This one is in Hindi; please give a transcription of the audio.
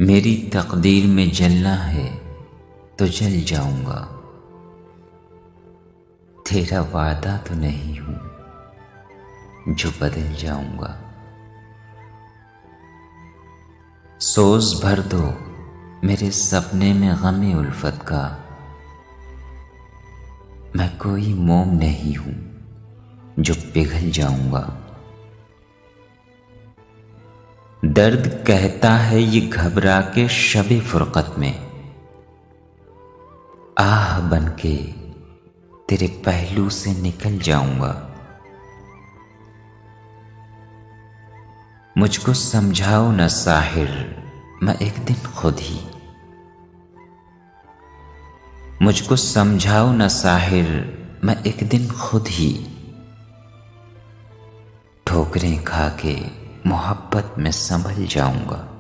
मेरी तकदीर में जलना है तो जल जाऊंगा। तेरा वादा तो नहीं हूं जो बदल जाऊंगा। सोज भर दो मेरे सपने में गमे उल्फत का। मैं कोई मोम नहीं हूं जो पिघल जाऊंगा। दर्द कहता है ये घबरा के शबे फुरकत में, आह बनके तेरे पहलू से निकल जाऊंगा। मुझको समझाओ न साहिर, मैं एक दिन खुद ही। मुझको समझाओ न साहिर, मैं एक दिन खुद ही ठोकरें खा के मोहब्बत में संभल जाऊंगा।